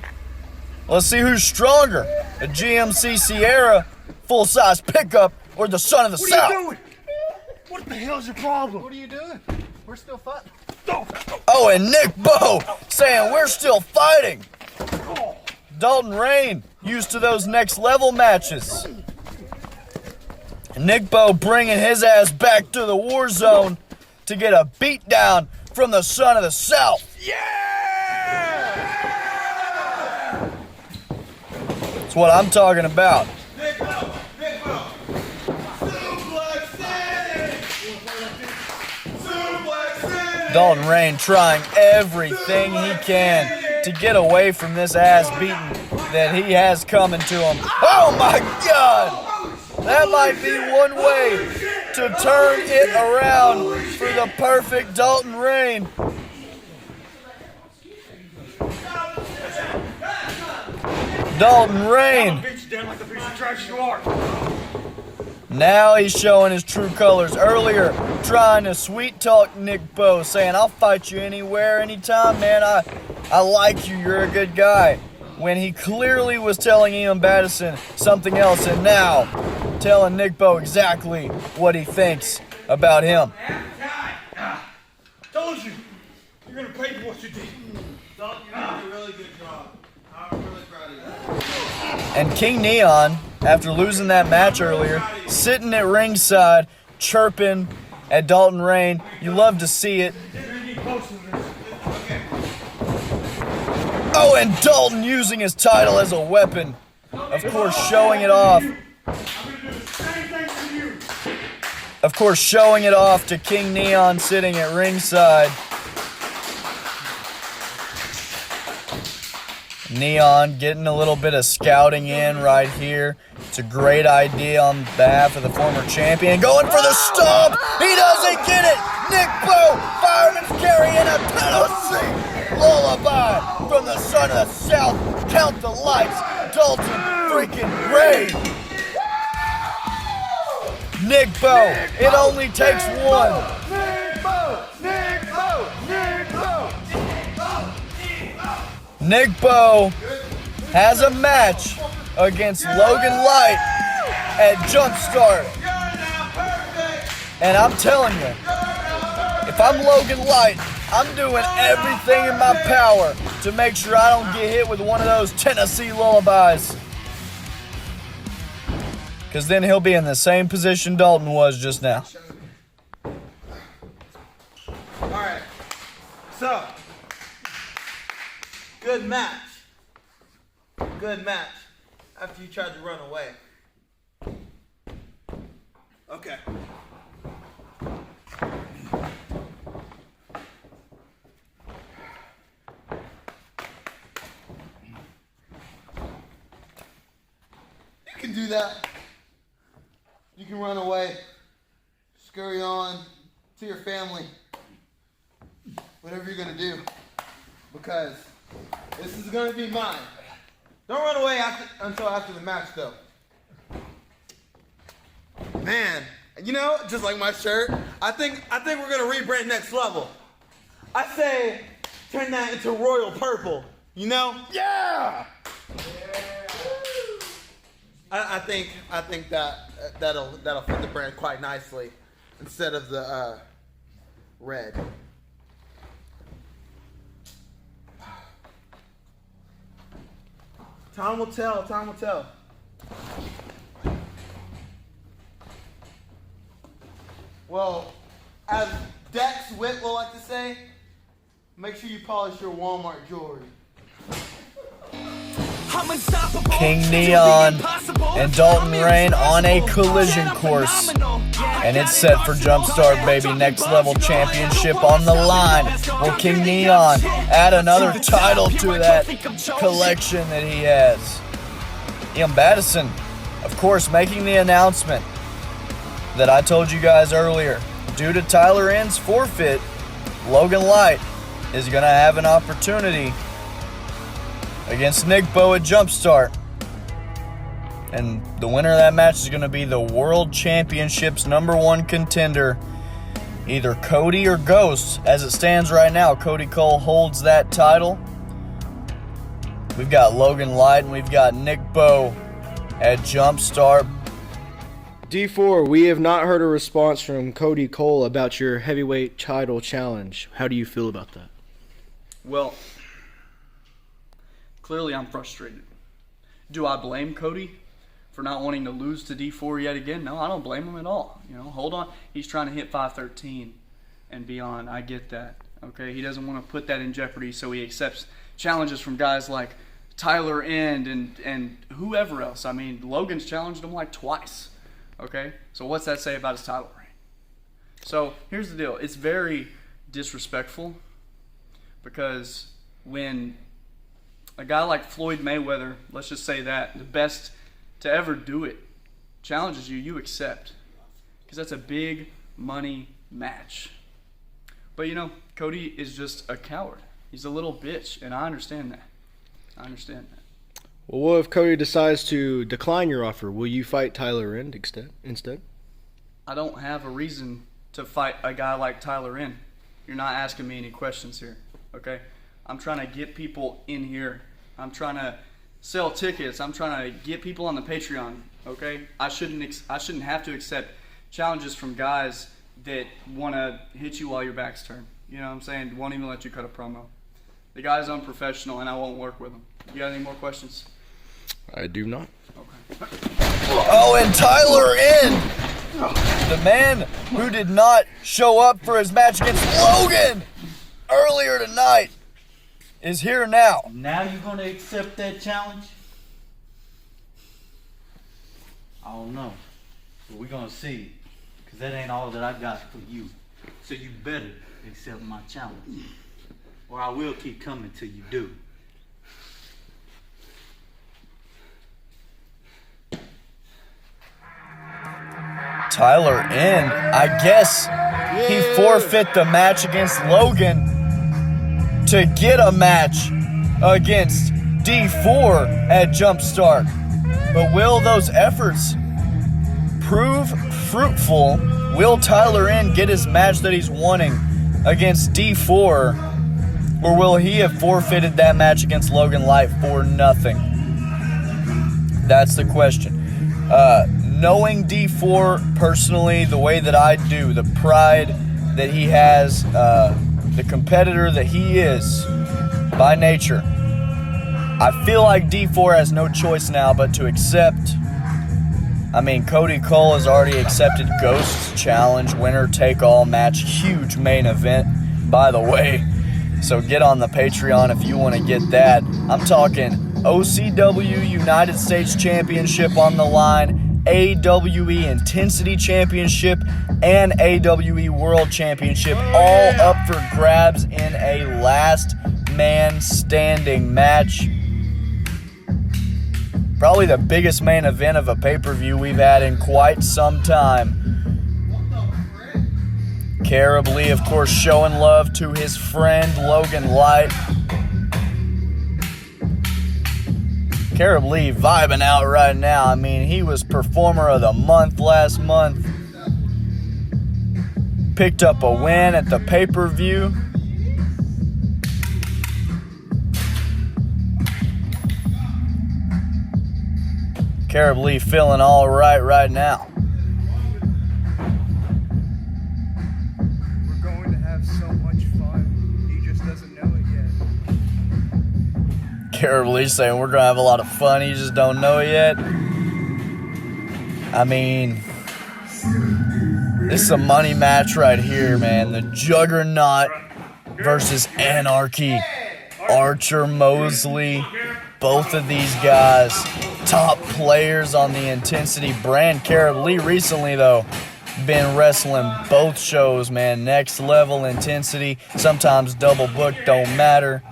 Let's see who's stronger. A GMC Sierra full-size pickup or the Son of the South. What are you doing? What the hell's your problem? What are you doing? We're still fighting. Oh, and Nickbo saying we're still fighting. Dalton Rainn used to those next level matches. Nickbo bringing his ass back to the War Zone to get a beatdown from the Son of the South. Yeah! That's what I'm talking about. Nickbo! Suplex City! Suplex City! Dalton Rainn trying everything he can to get away from this ass beating that he has coming to him. Oh my God! That might be one way to turn it around for the perfect Dalton Rainn. Dalton Rainn. Now he's showing his true colors. Earlier, trying to sweet talk Nickbo, saying, I'll fight you anywhere, anytime, man. I like you. You're a good guy. When he clearly was telling Ian Badasson something else, and now telling Nickbo exactly what he thinks about him. Told you. You're going to pay for what you did. Dalton, you did a really good job. I'm really proud of you. And King Neon, after losing that match earlier, sitting at ringside, chirping at Dalton Rainn. You love to see it. Oh, and Dalton using his title as a weapon. Of course, showing it off. Of course, showing it off to King Neon sitting at ringside. Neon getting a little bit of scouting in right here. It's a great idea on behalf of the former champion. Going for the stomp. He doesn't get it. Nickbo, fireman's carrying a Tennessee lullaby from the son of the south. Count the lights. Dalton freaking Rainn. Nickbo, it only takes one. Nickbo has a match against Logan Light at Jumpstart. And I'm telling you, if I'm Logan Light, I'm doing everything in my power to make sure I don't get hit with one of those Tennessee lullabies. Because then he'll be in the same position Dalton was just now. Alright. So, good match. Good match. After you tried to run away. Okay. You can do that. You can run away. Scurry on to your family. Whatever you're gonna do. Because this is gonna be mine. Don't run away until after the match, though. Man, you know, just like my shirt, I think we're gonna rebrand next level. I say, turn that into royal purple. You know? Yeah. I think that'll fit the brand quite nicely instead of the red. Time will tell. Time will tell. Well, as Dex Witt will like to say, make sure you polish your Walmart jewelry. King Neon and Dalton Rainn on a collision course. And it's set for Jumpstart, baby. Next level championship on the line. Will King Neon add another title to that collection that he has? Ian Badasson, of course, making the announcement that I told you guys earlier. Due to Tyler N's forfeit, Logan Light is going to have an opportunity against Nickbo at Jumpstart. And the winner of that match is going to be the World Championship's #1 contender, either Cody or Ghost. As it stands right now, Cody Cole holds that title. We've got Logan Light and we've got Nickbo at Jumpstart. D4, we have not heard a response from Cody Cole about your heavyweight title challenge. How do you feel about that? Well, clearly I'm frustrated. Do I blame Cody for not wanting to lose to D4 yet again? No, I don't blame him at all. You know, hold on. He's trying to hit 513 and beyond. I get that. Okay, he doesn't want to put that in jeopardy, so he accepts challenges from guys like Tyler End and whoever else. I mean, Logan's challenged him like twice. Okay? So what's that say about his title reign? So here's the deal. It's very disrespectful because when a guy like Floyd Mayweather, let's just say that, the best to ever do it, challenges you, you accept. Because that's a big money match. But you know, Cody is just a coward. He's a little bitch, and I understand that. Well, what if Cody decides to decline your offer? Will you fight Tyler End instead? I don't have a reason to fight a guy like Tyler End. You're not asking me any questions here, okay? I'm trying to get people in here. I'm trying to sell tickets. I'm trying to get people on the Patreon, okay? I shouldn't have to accept challenges from guys that want to hit you while your back's turned. You know what I'm saying? Won't even let you cut a promo. The guy's unprofessional, and I won't work with him. You got any more questions? I do not. Okay. Oh, and Tyler End, the man who did not show up for his match against Logan earlier tonight, is here now. Now you gonna accept that challenge? I don't know. But we're gonna see. Because that ain't all that I got for you. So you better accept my challenge. Or I will keep coming till you do. Tyler End, I guess he forfeit the match against Logan to get a match against D4 at Jumpstart. But will those efforts prove fruitful? Will Tyler End get his match that he's wanting against D4? Or will he have forfeited that match against Logan Light for nothing? That's the question. Knowing D4 personally, the way that I do, the pride that he has, the competitor that he is by nature, I feel like D4 has no choice now but to accept. I mean, Cody Cole has already accepted Ghost's challenge, winner take all match, huge main event, by the way. So get on the Patreon if you want to get that. I'm talking OCW United States Championship on the line, AWE Intensity Championship, and AWE World Championship, all up for grabs in a last man standing match. Probably the biggest main event of a pay-per-view we've had in quite some time. Kerub, of course, showing love to his friend Logan Light. Kerub vibing out right now. I mean, he was Performer of the Month last month. Picked up a win at the pay-per-view. Kerub feeling all right now. Kerub saying we're going to have a lot of fun, you just don't know it yet. I mean, this is a money match right here, man. The Juggernaut versus Anarchy. Archer, Moseley, both of these guys, top players on the Intensity brand. Kerub recently, though, been wrestling both shows, man. Next level Intensity, sometimes double book, don't matter.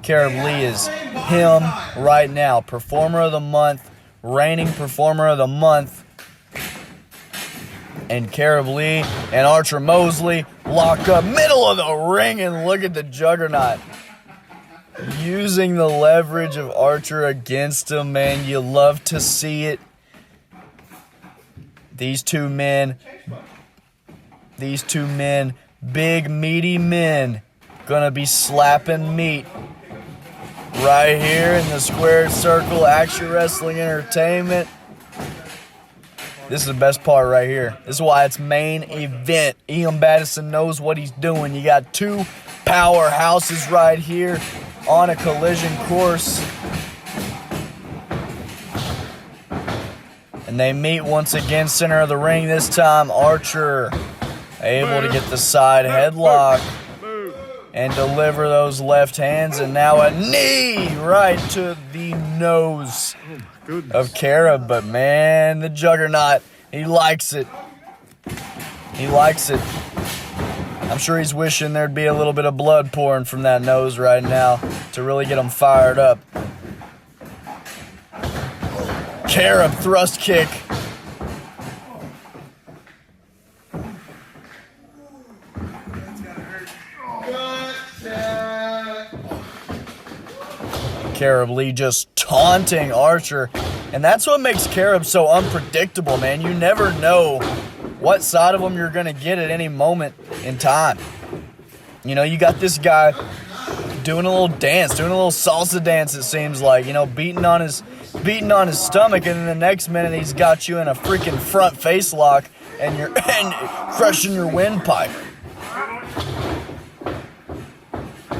Kerub is him right now. Performer of the Month, reigning Performer of the Month. And Kerub and Archer Moseley lock up middle of the ring, and look at the Juggernaut. Using the leverage of Archer against him, man. You love to see it. These two men, big meaty men, gonna be slapping meat right here in the squared circle. Action Wrestling Entertainment. This is the best part right here. This is why it's main event. Ian Badasson knows what he's doing. You got two powerhouses right here on a collision course. And they meet once again, center of the ring. This time, Archer able to get the side headlock. and deliver those left hands, and now a knee right to the nose of Kerub. But man, the Juggernaut, he likes it. He likes it. I'm sure he's wishing there'd be a little bit of blood pouring from that nose right now to really get him fired up. Kerub thrust kick. Kerub Lee just taunting Archer. And that's what makes Kerub so unpredictable, man. You never know what side of him you're going to get at any moment in time. You know, you got this guy doing a little dance, doing a little salsa dance, it seems like, you know, beating on his stomach, and then the next minute he's got you in a freaking front face lock and you're crushing your windpipe.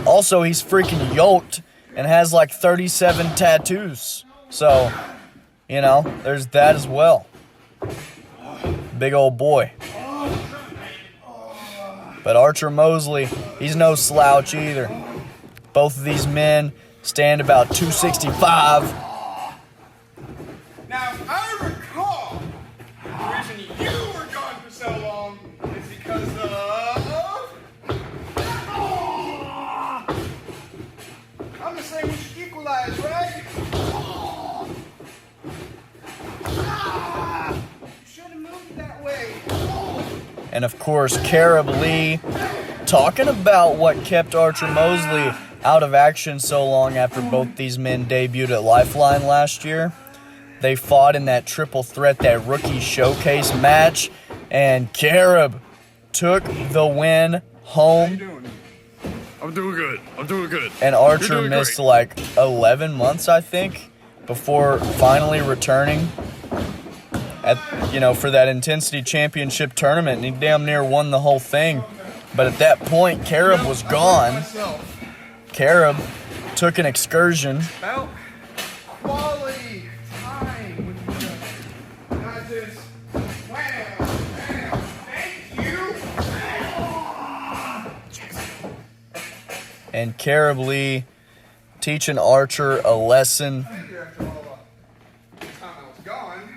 Also, he's freaking yoked and has like 37 tattoos. So, you know, there's that as well. Big old boy. But Archer Moseley, he's no slouch either. Both of these men stand about 265. Now, if I recall, the reason you were gone for so long is because of... I'm just saying we should equalize, right? You should have moved that way. And of course, Kerub Lee talking about what kept Archer Moseley out of action so long after both these men debuted at Lifeline last year. They fought in that triple threat, that rookie showcase match, and Kerub took the win home. I'm doing good. I'm doing good. And Archer missed like 11 months, I think, before finally returning for that Intensity Championship tournament, and he damn near won the whole thing. But at that point, Kerub was gone. Kerub took an excursion. About quality time with each other. Not just wham, bam, thank you. And Kerub Lee teaching Archer a lesson. After all the time I was gone,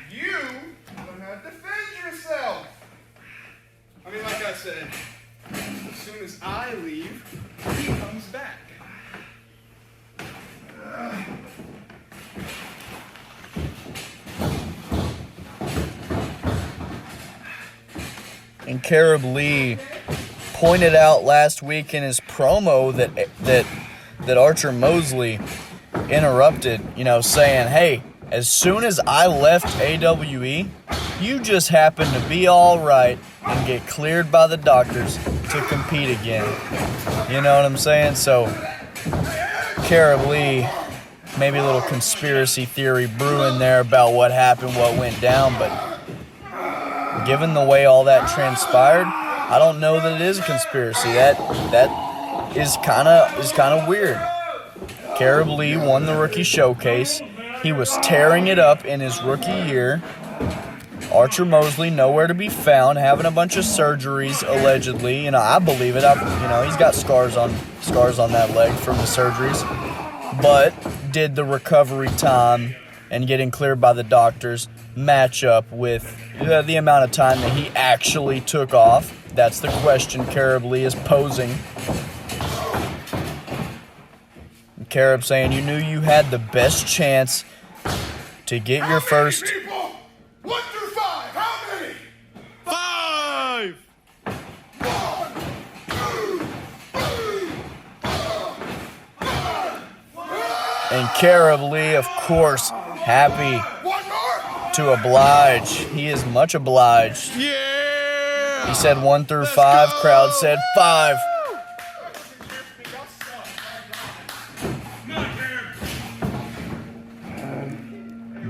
you learn how to defend yourself. I mean, like I said, as soon as I leave, he comes back. And Kerub Lee pointed out last week in his promo that Archer Moseley interrupted, saying, hey, as soon as I left AWE, you just happened to be all right and get cleared by the doctors to compete again. You know what I'm saying? So, Kerub Lee, maybe a little conspiracy theory brewing there about what happened, what went down, but given the way all that transpired, I don't know that it is a conspiracy. That is kind of weird. Kerub Lee won the rookie showcase. He was tearing it up in his rookie year. Archer Moseley nowhere to be found, having a bunch of surgeries allegedly. I believe it. He's got scars on that leg from the surgeries, but did the recovery time and getting cleared by the doctors match up with the amount of time that he actually took off? That's the question Kerub Lee is posing. And Kerub saying, you knew you had the best chance to get your first... People? 1 through 5, how many? 5! 1, 2, 3, 4, 5. And Kerub Lee, of course, happy One more. to oblige. He is much obliged. Yeah! He said 1 through 5. Crowd said 5.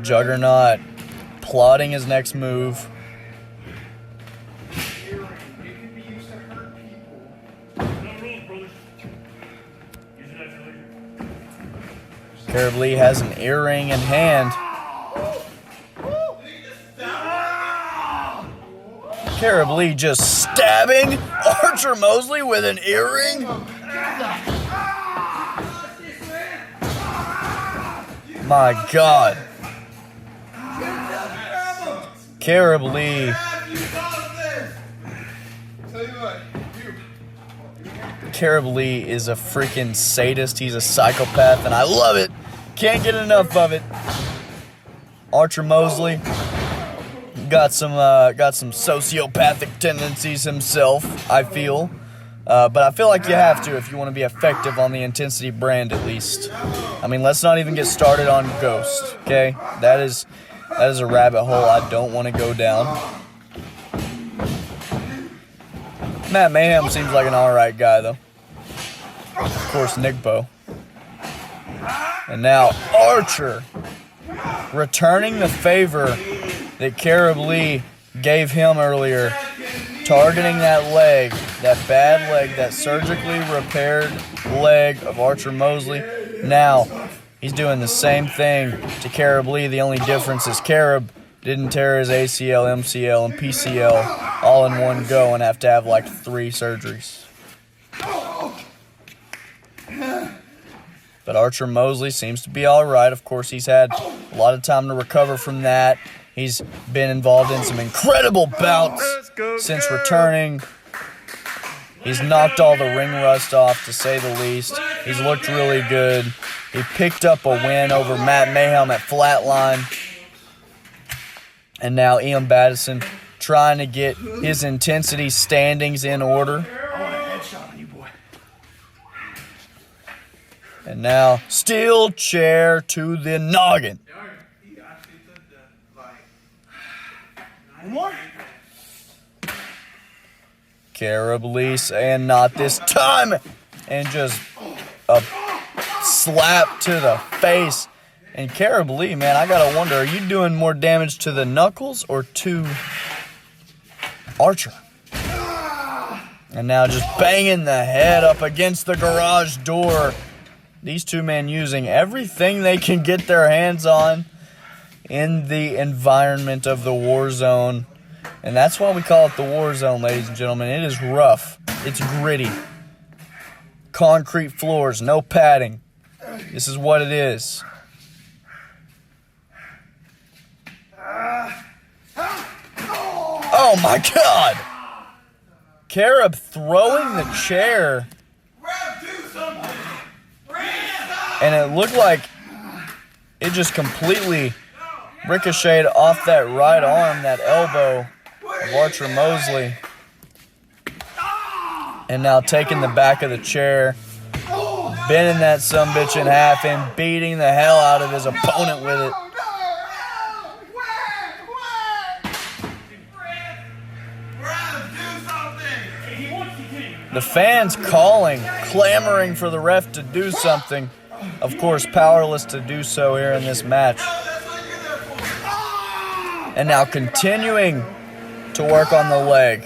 Juggernaut plotting his next move. Kerub Lee has an earring in hand. Kerub Lee just stabbing Archer Moseley with an earring. My God. Kerub Lee. Kerub Lee is a freaking sadist. He's a psychopath, and I love it. Can't get enough of it. Archer Moseley got some sociopathic tendencies himself, I feel. But I feel like you have to if you want to be effective on the intensity brand at least. I mean, let's not even get started on Ghost, okay? That is a rabbit hole I don't want to go down. Matt Mayhem seems like an alright guy, though. Of course, Nickbo. And now Archer returning the favor that Kerub Lee gave him earlier, targeting that leg, that bad leg, that surgically repaired leg of Archer Moseley. Now, he's doing the same thing to Kerub Lee. The only difference is Kerub didn't tear his ACL, MCL, and PCL all in one go and have to have like 3 surgeries. But Archer Moseley seems to be all right. Of course, he's had a lot of time to recover from that. He's been involved in some incredible bouts since returning. He's knocked all the ring rust off, to say the least. He's looked really good. He picked up a win over Matt Mayhem at Flatline. And now Ian Badasson trying to get his intensity standings in order. And now, steel chair to the noggin. Kerub Lee saying not this time. And just a slap to the face. And Kerub Lee, man, I gotta wonder, are you doing more damage to the knuckles or to Archer? And now just banging the head up against the garage door. These two men using everything they can get their hands on in the environment of the war zone. And that's why we call it the war zone, ladies and gentlemen. It is rough. It's gritty. Concrete floors, no padding. This is what it is. Oh my God! Kerub throwing the chair. And it looked like it just completely ricocheted off that right arm, that elbow of Archer Moseley. And now taking the back of the chair, bending that sumbitch in half and beating the hell out of his opponent with it. The fans calling, clamoring for the ref to do something. Of course, powerless to do so here in this match. And now continuing to work on the leg.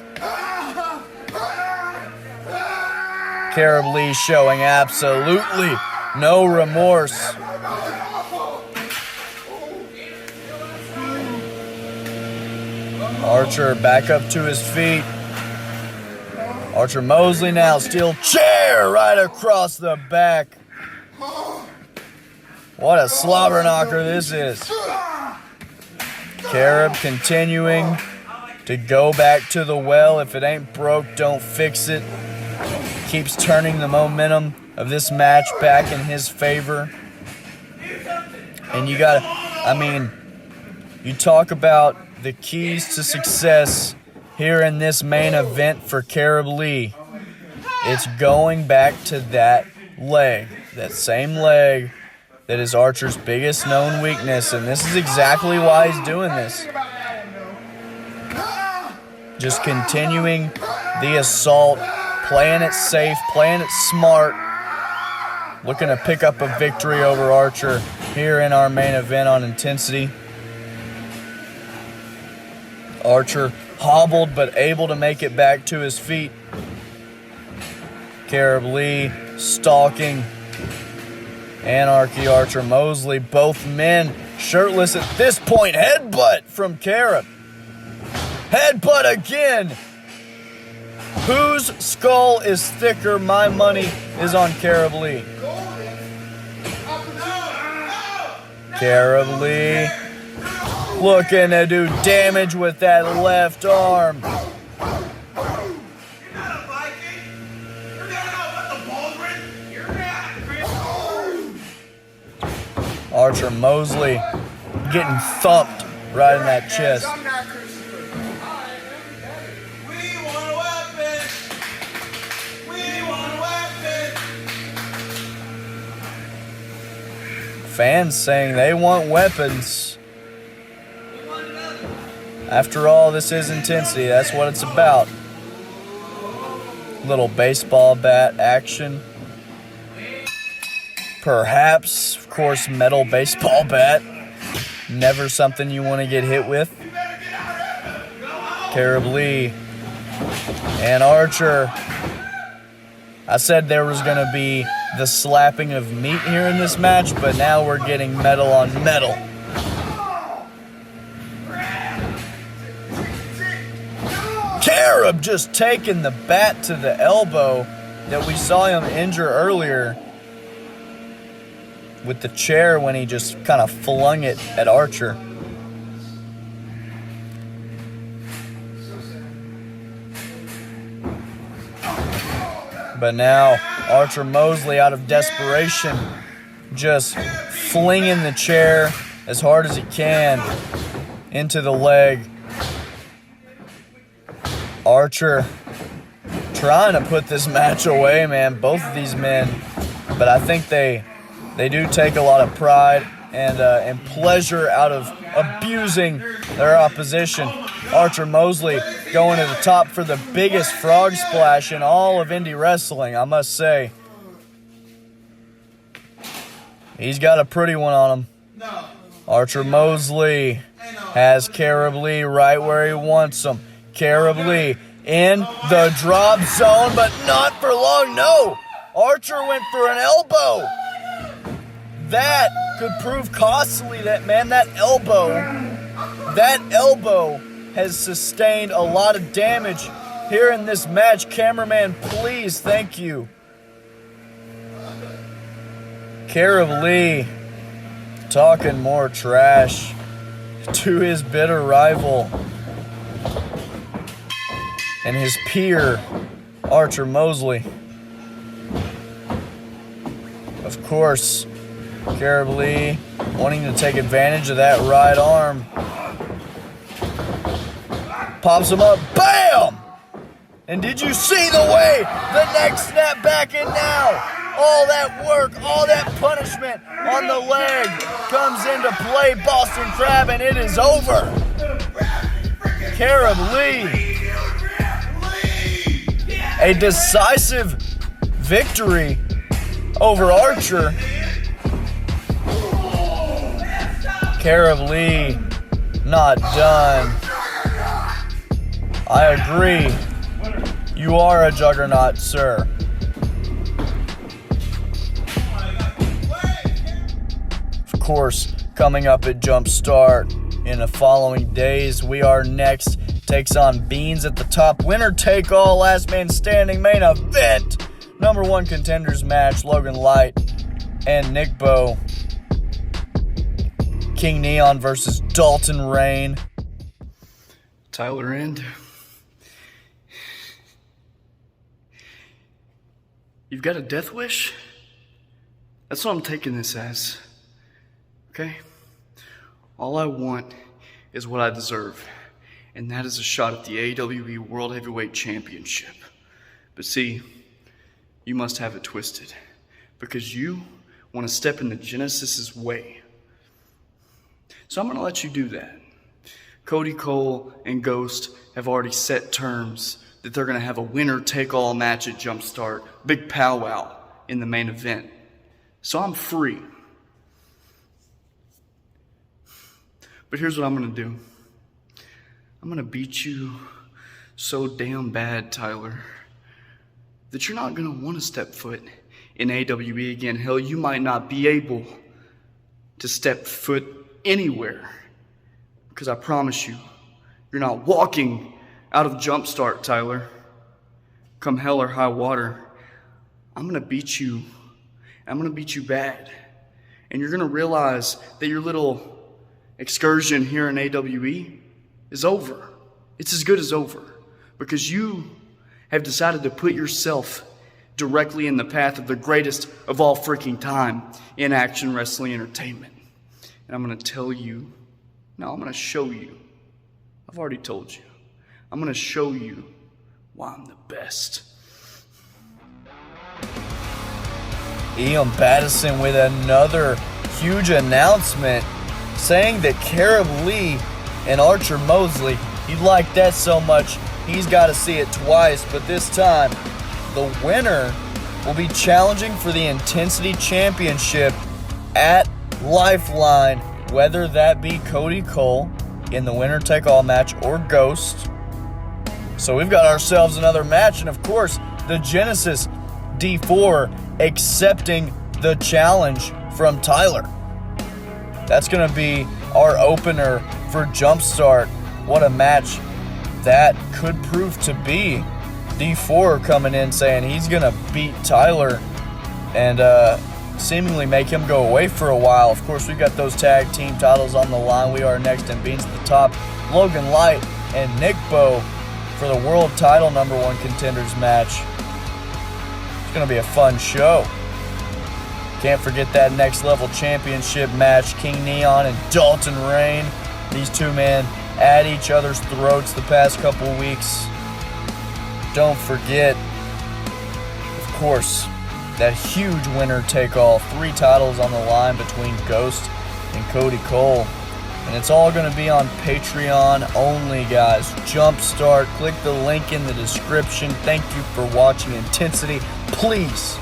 Kerub Lee showing absolutely no remorse. Archer back up to his feet. Archer Moseley now, steel chair right across the back. What a slobber knocker this is. Kerub continuing to go back to the well. If it ain't broke, don't fix it. Keeps turning the momentum of this match back in his favor. And you got, you talk about the keys to success here in this main event for Kerub Lee. It's going back to that leg, that same leg that is Archer's biggest known weakness, and this is exactly why he's doing this. Just continuing the assault, playing it safe, playing it smart, looking to pick up a victory over Archer here in our main event on intensity. Archer hobbled but able to make it back to his feet. Kerub Lee stalking Anarchy Archer Moseley. Both men shirtless at this point. Headbutt from Kerub. Headbutt again. Whose skull is thicker? My money is on Kerub Lee. Kerub Lee looking to do damage with that left arm. Archer Moseley getting thumped right in that chest. Fans saying they want weapons. After all, this is intensity. That's what it's about. Little baseball bat action. Perhaps, of course, metal baseball bat. Never something you want to get hit with. Kerub Lee and Archer. I said there was going to be the slapping of meat here in this match, but now we're getting metal on metal. Kerub just taking the bat to the elbow that we saw him injure earlier with the chair when he just kind of flung it at Archer. But now Archer Moseley, out of desperation, just flinging the chair as hard as he can into the leg. Archer trying to put this match away, man. Both of these men. But I think they do take a lot of pride and pleasure out of abusing their opposition. Archer Moseley going to the top for the biggest frog splash in all of indie wrestling, I must say. He's got a pretty one on him. Archer Moseley has Kerub Lee right where he wants him. Kerub Lee in the drop zone, but not for long. No! Archer went for an elbow. That could prove costly. That elbow has sustained a lot of damage here in this match. Cameraman, please, thank you. Kerub Lee talking more trash to his bitter rival and his peer, Archer Moseley. Of course, Kerub Lee wanting to take advantage of that right arm. Pops him up, BAM! And did you see the way the neck snapped back in now? All that work, all that punishment on the leg comes into play, Boston Crab, and it is over. Kerub Lee, a decisive victory over Archer. Kerub Lee not done. I agree. You are a juggernaut, sir. Of course, coming up at Jumpstart in the following days, We Are Next takes on Beans at the top. Winner take all, last man standing main event. Number 1 contenders match, Logan Light and Nickbo. King Neon versus Dalton Rainn. Tyler End. You've got a death wish? That's what I'm taking this as. Okay? All I want is what I deserve, and that is a shot at the AWE World Heavyweight Championship. But see, you must have it twisted, because you want to step in the Genesis's way. So I'm going to let you do that. Cody Cole and Ghost have already set terms that they're going to have a winner-take-all match at Jumpstart, big powwow in the main event. So I'm free. But here's what I'm going to do. I'm going to beat you so damn bad, Tyler, that you're not going to want to step foot in AWE again. Hell, you might not be able to step foot anywhere. Because I promise you, You're not walking out of Jumpstart, Tyler. Come hell or high water, I'm going to beat you. I'm going to beat you bad. And you're going to realize that your little excursion here in AWE is over. It's as good as over. Because you have decided to put yourself directly in the path of the greatest of all freaking time in action wrestling entertainment. And I'm going to tell you, no, I'm going to show you. I've already told you. I'm going to show you why I'm the best. Badasson with another huge announcement saying that Kerub Lee and Archer Moseley, he liked that so much he's got to see it twice, but this time the winner will be challenging for the Intensity Championship at Lifeline, whether that be Cody Cole in the winner take all match or Ghost. So we've got ourselves another match, and of course the Genesis D4 accepting the challenge from Tyler. That's going to be our opener for Jumpstart. What a match that could prove to be. D4 coming in saying he's going to beat Tyler and seemingly make him go away for a while. Of course, we've got those tag team titles on the line. We are next and Beans at the top. Logan Light and Nickbo for the world title #1 contenders match. It's going to be a fun show. Can't forget that next level championship match. King Neon and Dalton Rainn. These two men at each other's throats the past couple weeks. Don't forget, of course, that huge winner take all. 3 titles on the line between Ghost and Cody Cole. And it's all going to be on Patreon only, guys. Jumpstart. Click the link in the description. Thank you for watching Intensity. Please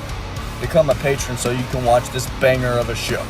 become a patron so you can watch this banger of a show.